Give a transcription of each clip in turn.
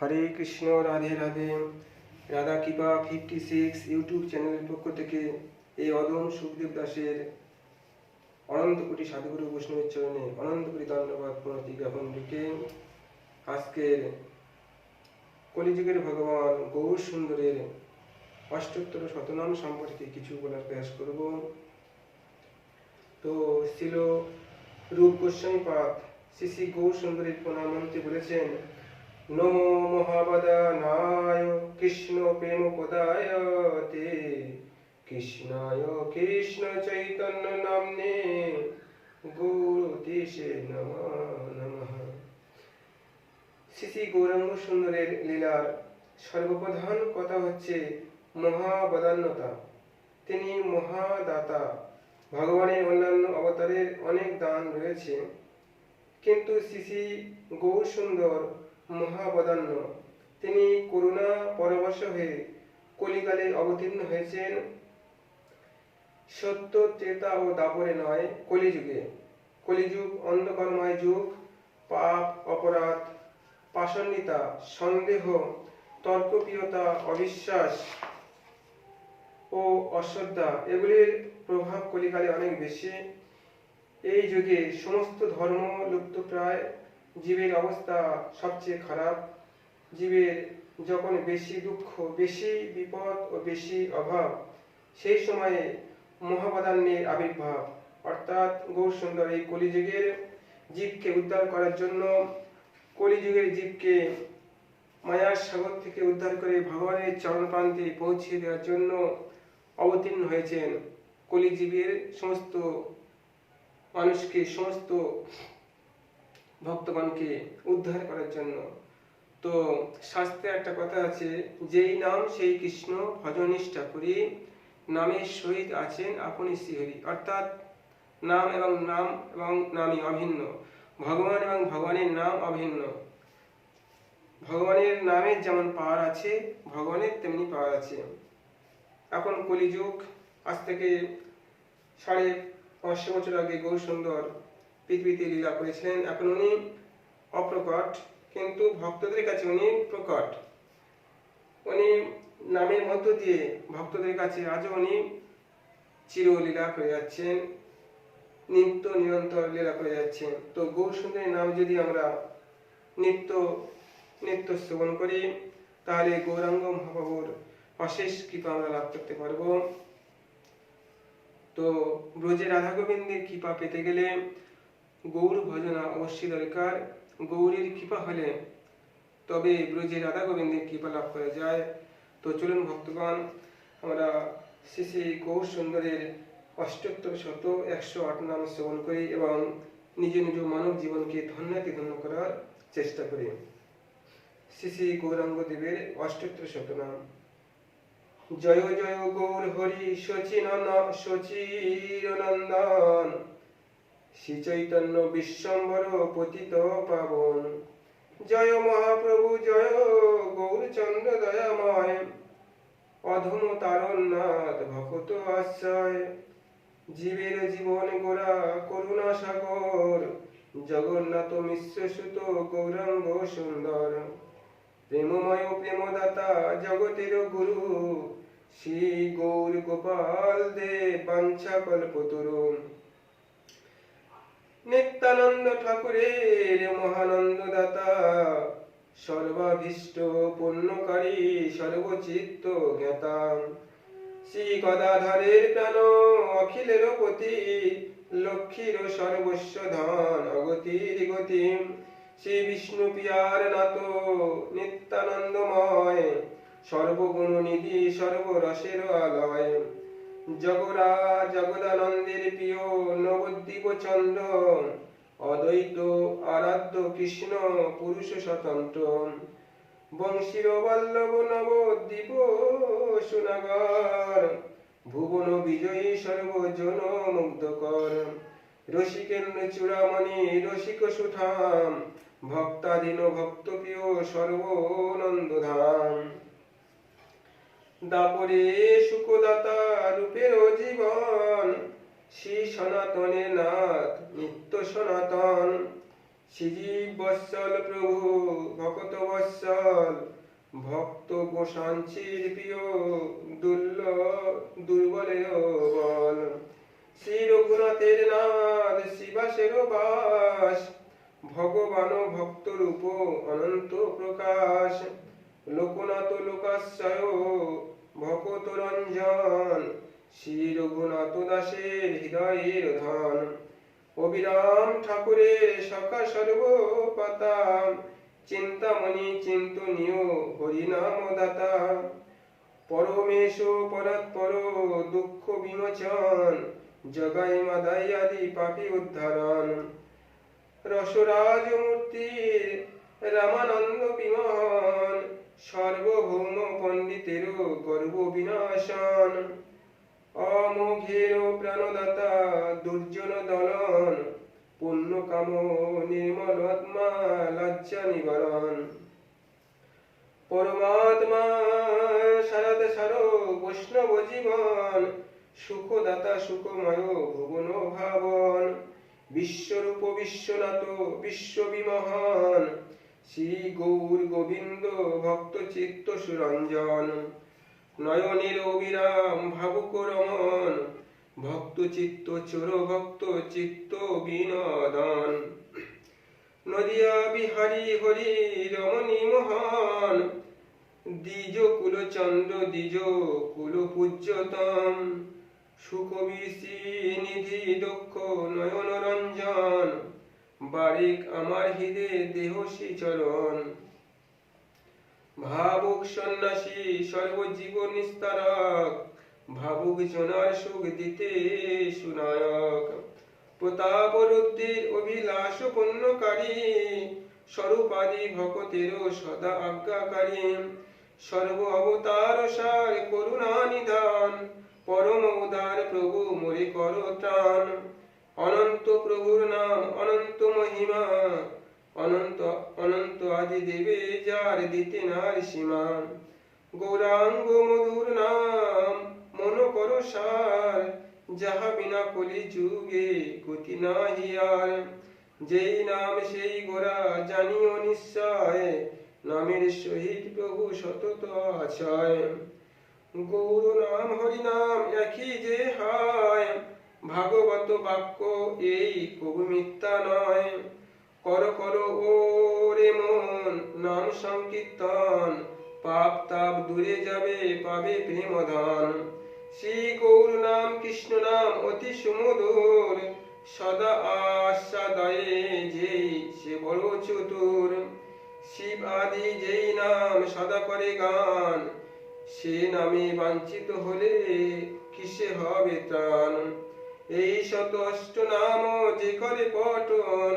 হরে কৃষ্ণ, রাধে রাধে। রাধা কৃপা 56 ইউটিউব চ্যানেলের পক্ষ থেকে এই অদম সুখদেব দাসের অনন্ত কোটি সাধুগুরু বৈষ্ণবের চরণে অনন্ত কোটি ধন্যবাদ প্রণতি জ্ঞাপন রেখে আজকের কলিযুগের ভগবান গৌর সুন্দরের অষ্টোত্তর শতনাম সম্পর্কে কিছু বলার প্রয়াস করব। তো ছিল রূপ গোস্বামী পাদ শ্রী শ্রী গৌর সুন্দরের প্রণাম মন্ত্রে বলেছেন, নমো মহাবদানায় কৃষ্ণ প্রেম পদায় তে কৃষ্ণায় কৃষ্ণ চৈতন্য নামনে গৌরদেশে নমঃ নমঃ। শ্রী শ্রী গৌরাঙ্গ সুন্দরের লীলার সর্বপ্রধান কথা হচ্ছে মহাবদান্যতা। তিনি মহাদাতা। ভগবানের অন্যান্য অবতারের অনেক দান রয়েছে, কিন্তু শ্রী শ্রী গৌর সুন্দর মহাবদান্য। তিনি করুণা পরবশ হয়ে কলিকালে অবতীর্ণ হয়েছেন। সত্য, ত্রেতা ও দাপরে নয়, কলিযুগে। কলিযুগ অন্ধকারময় যুগ। পাপ, অপরাধ, পাষণ্ডিতা, সন্দেহ, তর্কপ্রিয়তা, অবিশ্বাস ও অশ্রদ্ধা এগুলির প্রভাব কলিকালে অনেক বেশি। এই যুগে সমস্ত ধর্ম লুপ্তপ্রায়। জীবের অবস্থা সবচেয়ে খারাপ। জীবের যখন বেশি দুঃখ, বেশি বিপদ ও বেশি অভাব, সেই সময়ে মহাবদান্যের আবির্ভাব। অর্থাৎ গৌর সুন্দর এই কলিযুগের জীবকে উদ্ধার করার জন্য, কলিযুগের জীবকে মায়ার সাগর থেকে উদ্ধার করে ভগবানের চরণ প্রান্তে পৌঁছে দেওয়ার জন্য অবতীর্ণ হয়েছেন। কলিজীবের সমস্ত মানুষকে, সমস্ত ভক্তগণকে উদ্ধার করার জন্য। তো শাস্ত্রে একটা কথা আছে, যেই নাম সেই কৃষ্ণ ভজনিষ্ঠা করি, নামের সহিত আছেন আপনি শ্রীহরি। অর্থাৎ নাম এবং নামই অভিন্ন। ভগবান এবং ভগবানের নাম অভিন্ন। ভগবানের নামের যেমন পাওয়ার আছে, ভগবানের তেমনি পাওয়ার আছে। এখন কলিযুগ। আজ থেকে 550 বছর আগে গৌর সুন্দর পৃথিবীতে লীলা করেছিলেন। এখন উনি অপ্রকট, কিন্তু ভক্তদের কাছে উনি প্রকট। উনি নামের মধ্য দিয়ে ভক্তদের কাছে আজও উনি চিরলীলা করে যাচ্ছেন, নিত্য নিরন্তর লীলা করে যাচ্ছেন। তো গৌর সুন্দরের নাম যদি আমরা নিত্য নিত্য শ্রবণ করি, তাহলে গৌরাঙ্গ মহাপ্রভুর অশেষ কৃপা আমরা লাভ করতে পারবো। তো ব্রজে রাধা গোবিন্দের কৃপা পেতে গেলে গৌর ভজনা অবশ্যই দরকার। গৌরীর কৃপা হলে তবে ব্রজে রাধা গোবিন্দের কৃপা লাভ করা যায়। তো চলুন ভক্তগণ, আমরা শ্রী শ্রী গৌর সুন্দরের অষ্টোত্তর শত 108 নাম শ্রবণ করি এবং নিজ নিজ মানব জীবনকে ধন্যাতি ধন্য করার চেষ্টা করি। শ্রী শ্রী গৌরাঙ্গ দেবের অষ্টোত্তর শত নাম। জয় জয় গৌর হরি সচিরনন্দন, শ্রী চৈতন্য বিশ্বম্বর পতিত পাবন। জয় মহাপ্রভু জয় গৌরচন্দ্র দয়াময়, অধম তারণনাথ ভকত আশ্রয়। জীবের জীবন গোরা করুণা সাগর, জগন্নাথ মিশ্র সুত গৌরাঙ্গ সুন্দর। প্রেমময় প্রেমদাতা জগতের গুরু, শ্রী গৌর গোপাল দেব বাঞ্ছা কল্পতরু। নিত্যানন্দ ঠাকুরের মহানন্দ দাতা, সর্বাভীষ্ট পূর্ণকারী সর্বচিত্ত জ্ঞাতা। শ্রী গদাধরের প্রাণ অখিলের পতি, লক্ষ্মীর সর্বস্ব ধন অগতির গতি। শ্রী বিষ্ণু পিয়ার নাথ নিত্যানন্দময়, সর্বগুণ নিধি সর্বরসের আলয়। জগদানন্দের প্রিয় নবদ্বীপ চন্দ্র, অদ্বৈত আরাধ্য কৃষ্ণ পুরুষ স্বতন্ত্র। বংশীর বল্লভ নবদ্বীপ সুনাগর, ভুবন বিজয়ী সর্বজন মুগ্ধকর। রসিকেন্দ্র চূড়ামণি রসিক সুঠাম, ভক্তাধীন ভক্ত প্রিয় সর্বনন্দধাম। দাপরে সুখদাতা রূপের জীবন, শ্রী সনাতনের নাথ নিত্য সনাতন। শ্রীজীব বৎসল প্রভু ভকত বৎসল, ভক্ত গোসাঞ্চির প্রিয় দুর্বলের বল। শ্রী রঘুনাথের নাথ শিবাসের বাস, ভগবান ভক্ত রূপ অনন্ত প্রকাশ। লোকনাথ লোকাশ্রয় ভকত রঞ্জন, শ্রী রঘুনাথ দাসের হৃদয়ের ধন। অবিরাম ঠাকুরের সখা সর্বপাতা, চিন্তামণি চিন্তনীয় হরিনাম দাতা। পরমেশ পরাৎপর দুঃখ বিমোচন, জগাই মাদাই আদি পাপী উদ্ধারণ। রসরাজ মূর্তির রামানন্দ বিমোহন, সার্বভৌম পণ্ডিতের গর্ব বিনাশন। অমোঘের প্রাণদাতা দুর্জন দলন, পুণ্য কাম নির্মল আত্মা লজ্জা নিবারণ। পরমাত্মা সারদ সার বৈষ্ণব জীবন, সুখদাতা সুখময় ভুবন ভাবন। বিশ্বরূপ বিশ্বনাথ বিশ্ববিমোহন, শ্রী গৌর গোবিন্দ ভক্ত চিত্ত সুরঞ্জন। নয়নের অবিরাম ভাবুক রমন, ভক্ত চিত্ত চোর ভক্ত চিত্ত বিনোদন। নদিয়া বিহারী হরি রমণী মোহন, দ্বিজ কুল চন্দ্র দ্বিজ কুল পূজ্যতম। সুকবি নিধি দক্ষ নয়ন রঞ্জন, বারিক আমার হৃদে দেহসী চরণ। ভাবুক সন্ন্যাসী সর্বজীব নিস্তারক, ভাবুক জনার সুখ দিতে সুনায়ক। প্রতাপ রুদ্রের অভিলাষ পূর্ণকারী, স্বরূপাদি ভকতের সদা আজ্ঞাকারী। সর্ব অবতার সার করুণা নিধান, পরম উদার প্রভু মোরে কর ত্রাণ। অনন্ত প্রভুর নাম অনন্ত মহিমা, অনন্ত অনন্ত আদি দেবে যার দিতে নার সীমা। গৌরাঙ্গ মধুর নাম মন কর সার, যাহা বিনা কলি যুগে গতি নাহি আর। যেই নাম সেই গোরা জানিও নিশ্চয়, নামের সহিত প্রভু সতত আছয়। গৌর নাম হরি নাম একই যে হয়, ভাগবত বাক্য এই কবু মিথ্যা নয়। কর কর ও রে মন নাম সংকীর্তন, পাপ তাপ দূরে যাবে পাবে প্রেম ধন। শ্রী গৌর নাম কৃষ্ণ নাম অতি সুমধুর, সদা আস্বাদয়ে যেই সে বড় চতুর। শিব আদি যেই নাম সদা করে গান, সে নামে বাঞ্ছিত হলে কিসে হবে ত্রাণ। এই শত অষ্ট নাম যে করে পঠন,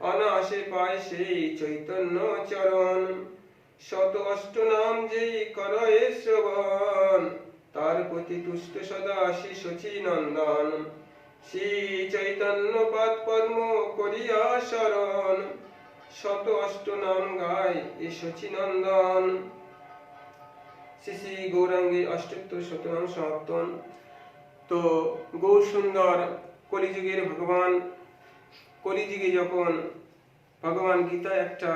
অনায়াসে পায় সেই চৈতন্য চরণ। শত অষ্ট নাম যেই করে শ্রবণ, তার প্রতি তুষ্ট সদা শ্রী শচী নন্দন। শ্রী চৈতন্য পাদ পদ্ম করিয়া শরণ, শত অষ্ট নাম গায় এ শচী নন্দন। শ্রী শ্রী গৌরাঙ্গের অষ্টোত্তর শতনাম সমাপ্তন। তো গৌর সুন্দর কলিযুগের ভগবান, কলিযুগে যখন ভগবান গীতা একটা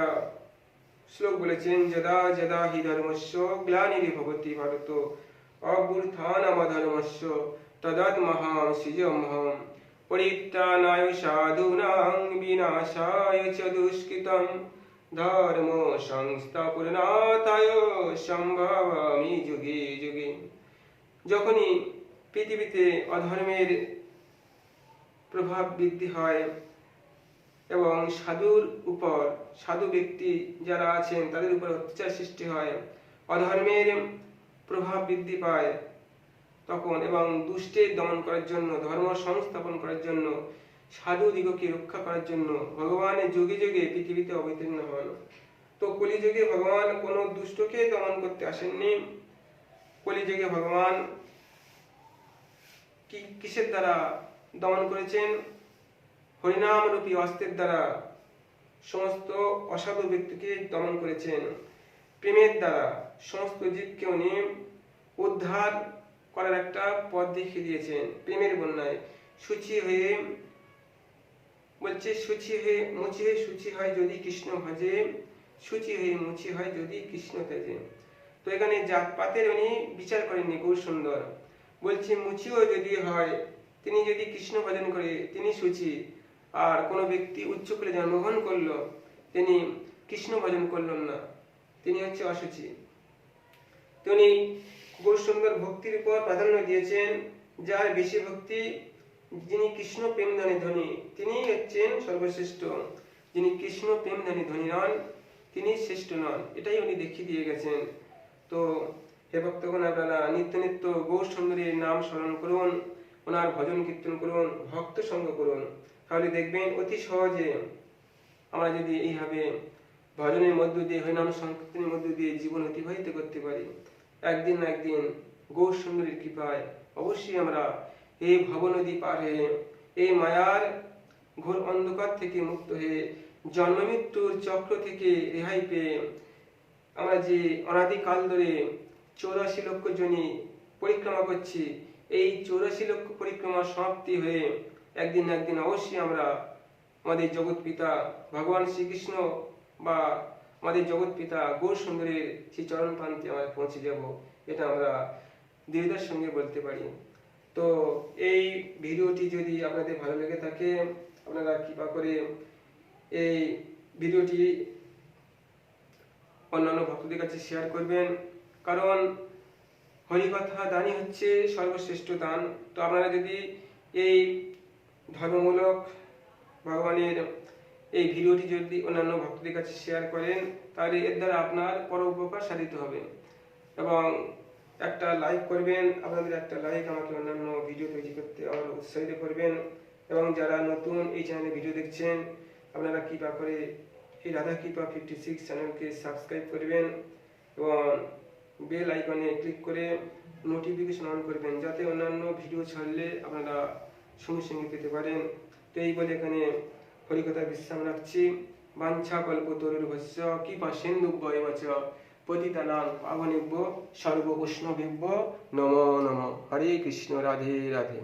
শ্লোক বলেছেন, যদা যদা হি ধর্মস্য গ্লানির্ভবতি ভারত অভ্যুত্থানমধর্মস্য তদাত্মহাং সৃজমহং পরিত্রাণায় সাধূনাং বিনাশায় চ দুষ্কৃতং ধর্ম সংস্থাপনার্থায় সম্ভবামি যুগে যুগে। যখনই পৃথিবীতে অধর্মের প্রভাব বৃদ্ধি হয় এবং সাধুর উপর, সাধু ব্যক্তি যারা আছেন তাদের উপর অত্যাচার সৃষ্টি হয়, অধর্মের প্রভাব বৃদ্ধি পায় তখন, এবং দুষ্টের দমন করার জন্য, ধর্ম সংস্থাপন করার জন্য, সাধু দিগকে রক্ষা করার জন্য ভগবানের যুগে যুগে পৃথিবীতে অবতীর্ণ হন। তো কলিযুগে ভগবান কোন দুষ্টকে দমন করতে আসেননি। কলিযুগে ভগবান কিসের দ্বারা দমন করেছেন? হরিনাম রূপী অস্ত্রের দ্বারা সমস্ত অসাধু ব্যক্তিকে দমন করেছেন। প্রেমের দ্বারা সমস্ত জীবকে উনি উদ্ধার করার একটা পথ দেখিয়ে দিয়েছেন। প্রেমের বন্যায় শুচি হয়ে বলছে শুচি হয়ে মুচি হয়ে শুচি হয় যদি কৃষ্ণ ভজে, শুচি হয়ে মুচি হয় যদি কৃষ্ণ তেজে। তো এখানে জাতপাতের উনি বিচার করেননি গৌর সুন্দর। বলছে মুচিও যদি হয়, তিনি যদি কৃষ্ণ ভজন করে তিনি শুচি, আর কোনো ব্যক্তি উচ্চ কুলে জন্মগ্রহণ করলো তিনি কৃষ্ণ ভজন করলেন না, তিনি হচ্ছে অশুচি। তিনি গৌর সুন্দর ভক্তির উপর প্রাধান্য দিয়েছেন, যার বেশি ভক্তি, যিনি কৃষ্ণ প্রেম দানে ধনী তিনি হচ্ছেন সর্বশ্রেষ্ঠ, যিনি কৃষ্ণ প্রেম দানে ধনী নন তিনি শ্রেষ্ঠ নন, এটাই উনি দেখিয়ে দিয়ে গেছেন। তো হে ভক্তগণ, আপনারা নিত্য নিত্য গৌর সুন্দরীর নাম স্মরণ করুন, ওনার ভজন কীর্তন করুন, ভক্ত সঙ্গ করুন, তাহলে দেখবেন অতি সহজে আমরা যদি এইভাবে ভজনের মধ্য দিয়ে, হরিনাম সংকীর্তনের মধ্য দিয়ে জীবন অতিবাহিত করতে পারি, একদিন না একদিন গৌর সুন্দরীর কৃপায় অবশ্যই আমরা এই ভবনদী পার হয়ে, এই মায়ার ঘোর অন্ধকার থেকে মুক্ত হয়ে, জন্ম মৃত্যুর চক্র থেকে রেহাই পেয়ে, আমরা যে অনাদিকাল ধরে 84 লক্ষ জনি পরিক্রমা করছি, এই 84 লক্ষ পরিক্রমা সমাপ্তি হয়ে একদিন না একদিন অবশ্যই আমরা আমাদের জগৎ পিতা ভগবান শ্রীকৃষ্ণ বা আমাদের জগৎ পিতা গৌর সুন্দরের সেই চরণ প্রান্তে আমরা পৌঁছে যাব, এটা আমরা দৃঢ়তার সঙ্গে বলতে পারি। তো এই ভিডিওটি যদি আপনাদের ভালো লেগে থাকে, আপনারা কৃপা করে এই ভিডিওটি অন্যান্য ভক্তদের কাছে শেয়ার করবেন, কারণ হরিকথা দানই হচ্ছে সর্বশ্রেষ্ঠ দান। তো আপনারা যদি এই ধর্মমূলক ভগবানের এই ভিডিওটি যদি অন্যান্য ভক্তদের কাছে শেয়ার করেন, তাহলে এর দ্বারা আপনার পর উপকার সাধিত হবে। এবং একটা লাইক করবেন, আপনাদের একটা লাইক আমাকে অন্যান্য ভিডিও তৈরি করতে আমার উৎসাহিত করবেন। এবং যারা নতুন এই চ্যানেলে ভিডিও দেখছেন, আপনারা কৃপা করে এই রাধা কৃপা 56 চ্যানেলকে সাবস্ক্রাইব করবেন এবং বেল আইকনে ক্লিক করে নোটিফিকেশন অন করবেন, যাতে অন্যান্য ভিডিও ছাড়লে আপনারা সঙ্গে সঙ্গে পেতে পারেন। তো এই বলে এখানে হরিকথা বিশ্রাম রাখছি। বাঞ্ছা কল্পতরুর্ভস্য কৃপা সিন্ধুভ্যেব চ পতিতানাং পাবনেভ্যো সর্ব বৈষ্ণবেভ্যো নমো নমঃ। হরে কৃষ্ণ, রাধে রাধে।